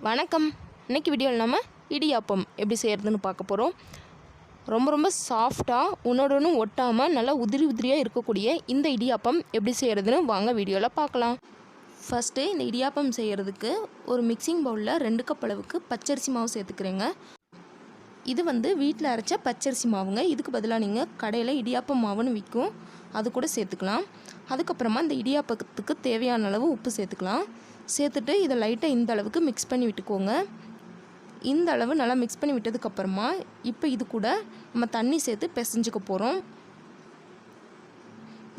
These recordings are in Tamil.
வணக்கம். இன்னைக்கு வீடியோவில் நம்ம இடியாப்பம் எப்படி செய்கிறதுன்னு பார்க்க போகிறோம். ரொம்ப சாஃப்டாக ஒன்று ஒட்டாமல் நல்லா உதிரியாக இருக்கக்கூடிய இந்த இடியாப்பம் எப்படி செய்கிறதுன்னு வாங்க வீடியோவில் பார்க்கலாம். ஃபஸ்ட்டு இந்த இடியாப்பம் செய்கிறதுக்கு ஒரு மிக்சிங் பவுலில் 2 கப் அளவுக்கு பச்சரிசி மாவு சேர்த்துக்கிறேங்க. இது வீட்டில் அரைச்ச பச்சரிசி மாவுங்க. இதுக்கு பதிலாக நீங்கள் கடையில் இடியாப்பம் மாவுன்னு விற்கும், அது கூட சேர்த்துக்கலாம். அதுக்கப்புறமா இந்த இடியாப்பத்துக்கு தேவையான அளவு உப்பு சேர்த்துக்கலாம். சேர்த்துட்டு இதை லைட்டாக இந்த அளவுக்கு மிக்ஸ் பண்ணி விட்டுக்கோங்க. இந்த அளவு நல்லா மிக்ஸ் பண்ணி விட்டதுக்கப்புறமா இப்போ இது கூட நம்ம தண்ணி சேர்த்து பிசைஞ்சிக்க போகிறோம்.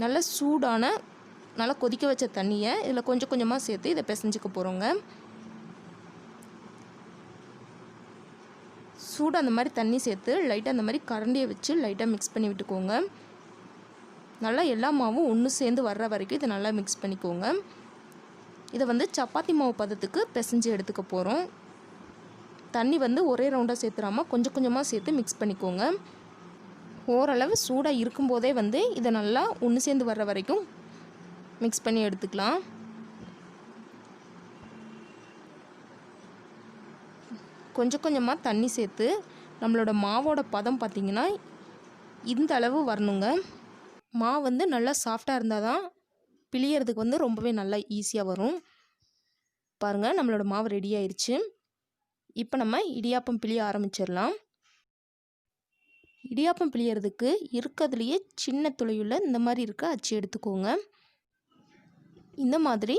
நல்லா சூடான நல்லா கொதிக்க வச்ச தண்ணியை இதில் கொஞ்சம் கொஞ்சமாக சேர்த்து இதை பிசைஞ்சிக்க போகிறோங்க. சூடாக அந்த மாதிரி தண்ணி சேர்த்து லைட்டாக அந்த மாதிரி கரண்டியை வச்சு லைட்டாக மிக்ஸ் பண்ணி விட்டுக்கோங்க. நல்லா எல்லா மாவும் ஒன்று சேர்ந்து வர்ற வரைக்கும் இதை நல்லா மிக்ஸ் பண்ணிக்கோங்க. இதை சப்பாத்தி மாவு பதத்துக்கு பிசைஞ்சு எடுத்துக்க போகிறோம். தண்ணி ஒரே ரவுண்டாக சேர்த்துறாமல் கொஞ்சம் கொஞ்சமாக சேர்த்து மிக்ஸ் பண்ணிக்கோங்க. ஓரளவு சூடாக இருக்கும்போதே இதை நல்லா ஒன்று சேர்ந்து வர்ற வரைக்கும் மிக்ஸ் பண்ணி எடுத்துக்கலாம். கொஞ்சம் கொஞ்சமாக தண்ணி சேர்த்து நம்மளோட மாவோட பதம் பார்த்திங்கன்னா இந்த அளவு வரணுங்க. மாவு நல்லா சாஃப்டாக இருந்தால் தான் பிழியறதுக்கு ரொம்பவே நல்லா ஈஸியாக வரும். பாருங்கள், நம்மளோட மாவு ரெடி ஆயிடுச்சு. இப்போ நம்ம இடியாப்பம் பிழிய ஆரம்பிச்சிடலாம். இடியாப்பம் பிழியறதுக்கு இருக்கிறதுலையே சின்ன துளையுள்ள இந்த மாதிரி இருக்க அச்சு எடுத்துக்கோங்க. இந்த மாதிரி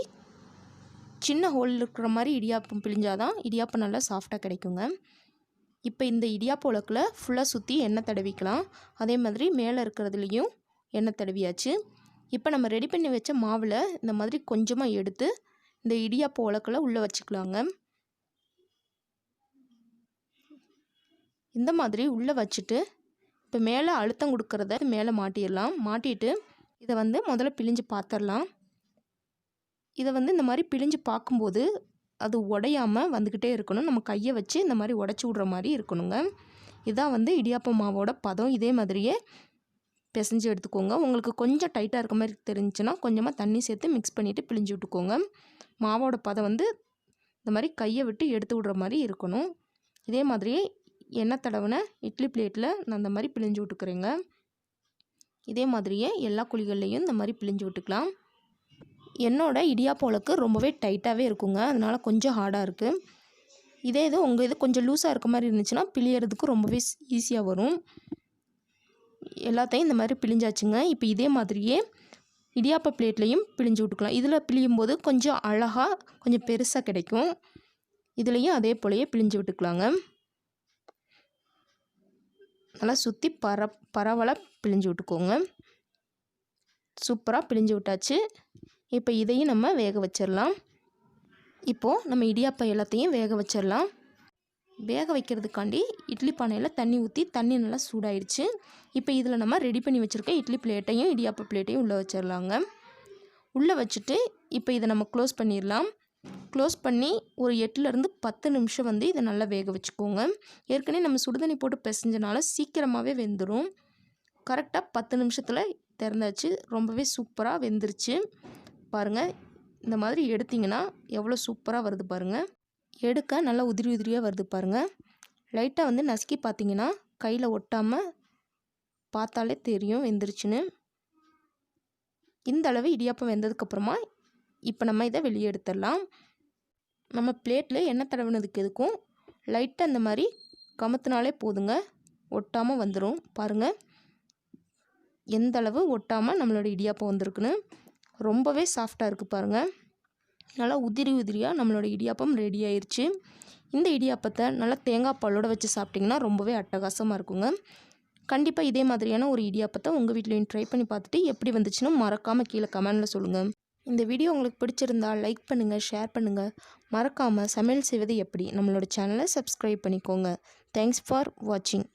சின்ன ஹோல் இருக்கிற மாதிரி இடியாப்பம் பிழிஞ்சாதான் இடியாப்பம் நல்லா சாஃப்டாக கிடைக்குங்க. இப்போ இந்த இடியாப்ப உலக்கில் ஃபுல்லாக சுற்றி எண்ணெய் தடவிக்கலாம். அதே மாதிரி மேலே இருக்கிறதுலையும் எண்ணெய் தடவியாச்சு. இப்போ நம்ம ரெடி பண்ணி வச்ச மாவில் இந்த மாதிரி கொஞ்சமாக எடுத்து இந்த இடியாப்ப உலக்கில் உள்ளே வச்சுக்கலாங்க. இந்த மாதிரி உள்ளே வச்சுட்டு இப்போ மேலே அழுத்தம் கொடுக்கறத மேலே மாட்டிடலாம். மாட்டிட்டு இதை முதல்ல பிழிஞ்சு பார்த்துடலாம். இதை இந்த மாதிரி பிழிஞ்சு பார்க்கும்போது அது உடையாமல் வந்துக்கிட்டே இருக்கணும். நம்ம கையை வச்சு இந்த மாதிரி உடச்சி விட்ற மாதிரி இருக்கணுங்க. இதான் இடியாப்ப மாவோட பதம். இதே மாதிரியே பிசைஞ்சு எடுத்துக்கோங்க. உங்களுக்கு கொஞ்சம் டைட்டாக இருக்க மாதிரி தெரிஞ்சுன்னா கொஞ்சமாக தண்ணி சேர்த்து மிக்ஸ் பண்ணிவிட்டு பிழிஞ்சு விட்டுக்கோங்க. மாவோட பதம் இந்த மாதிரி கையை விட்டு எடுத்து விட்ற மாதிரி இருக்கணும். இதே மாதிரியே எண்ணெய் தடவின இட்லி பிளேட்டில் நான் இந்த மாதிரி பிழிஞ்சு விட்டுக்கிறேங்க. இதே மாதிரியே எல்லா குழிகள்லையும் இந்த மாதிரி பிழிஞ்சு விட்டுக்கலாம். என்னோட இடியாப்ப உலக்கு ரொம்பவே டைட்டாகவே இருக்குங்க, அதனால் கொஞ்சம் ஹார்டாக இருக்குது. இதே இது உங்கள் இது கொஞ்சம் லூஸாக இருக்க மாதிரி இருந்துச்சுன்னா பிழியறதுக்கு ரொம்பவே ஈஸியாக வரும். எல்லாத்தையும் இந்த மாதிரி பிழிஞ்சாச்சுங்க. இப்போ இதே மாதிரியே இடியாப்ப பிளேட்லேயும் பிழிஞ்சு விட்டுக்கலாம். இதில் பிழியும் போது கொஞ்சம் அழகாக கொஞ்சம் பெருசாக கிடைக்கும். இதுலேயும் அதே போலயே பிழிஞ்சு விட்டுக்கலாங்க. நல்லா சுற்றி பரவலாக பிழிஞ்சு விட்டுக்கோங்க. சூப்பராக பிழிஞ்சு விட்டாச்சு. இப்போ இதையும் நம்ம வேக வச்சிடலாம். இப்போது நம்ம இடியாப்பம் எல்லாத்தையும் வேக வச்சிடலாம். வேக வைக்கிறதுக்காண்டி இட்லி பானையில் தண்ணி ஊற்றி தண்ணி நல்லா சூடாயிடுச்சு. இப்போ இதில் நம்ம ரெடி பண்ணி வச்சுருக்க இட்லி பிளேட்டையும் இடியாப்ப பிளேட்டையும் உள்ளே வச்சிடலாங்க. உள்ளே வச்சுட்டு இப்போ இதை நம்ம க்ளோஸ் பண்ணிடலாம். க்ளோஸ் பண்ணி ஒரு 8லேருந்து 10 நிமிஷம் இதை நல்லா வேக வச்சுக்கோங்க. ஏற்கனவே நம்ம சுடுதண்ணி போட்டு பிசைஞ்சனால சீக்கிரமாகவே வெந்துடும். கரெக்டாக 10 நிமிஷத்தில் திறந்தாச்சு. ரொம்பவே சூப்பராக வெந்துருச்சு. பாருங்கள், இந்த மாதிரி எடுத்திங்கன்னா எவ்வளோ சூப்பராக வருது பாருங்கள். எடுக்க நல்லா உதிரியாக வருது பாருங்கள். லைட்டாக நசுக்கி பார்த்திங்கன்னா கையில் ஒட்டாமல் பார்த்தாலே தெரியும் வெந்துருச்சுன்னு. இந்த அளவு இடியாப்பம் வெந்ததுக்கப்புறமா இப்போ நம்ம இதை வெளியே எடுத்துடலாம். நம்ம பிளேட்டில் எண்ணெய் தடவினதுக்கு எதுக்கும் லைட்டாக இந்த மாதிரி கமுத்துனாலே போதுங்க, ஒட்டாமல் வந்துடும். பாருங்கள் எந்த அளவு ஒட்டாமல் நம்மளோட இடியாப்பம் வந்திருக்குன்னு. ரொம்பவே சாஃப்டாக இருக்குது பாருங்கள். நல்லா உதிரியாக நம்மளோட இடியாப்பம் ரெடி ஆயிடுச்சு. இந்த இடியாப்பத்தை நல்லா தேங்காய் பாலோடு வச்சு சாப்பிட்டிங்கன்னா ரொம்பவே அட்டகாசமாக இருக்குங்க. கண்டிப்பாக இதே மாதிரியான ஒரு இடியாப்பத்தை உங்கள் வீட்லையும் ட்ரை பண்ணி பார்த்துட்டு எப்படி வந்துச்சுன்னு மறக்காமல் கீழே கமெண்டில் சொல்லுங்கள். இந்த வீடியோ உங்களுக்கு பிடிச்சிருந்தா லைக் பண்ணுங்கள், ஷேர் பண்ணுங்கள். மறக்காமல் சமையல் செய்வது எப்படி நம்மளோட சேனலை சப்ஸ்கிரைப் பண்ணிக்கோங்க. தேங்க்ஸ் ஃபார் வாட்சிங்.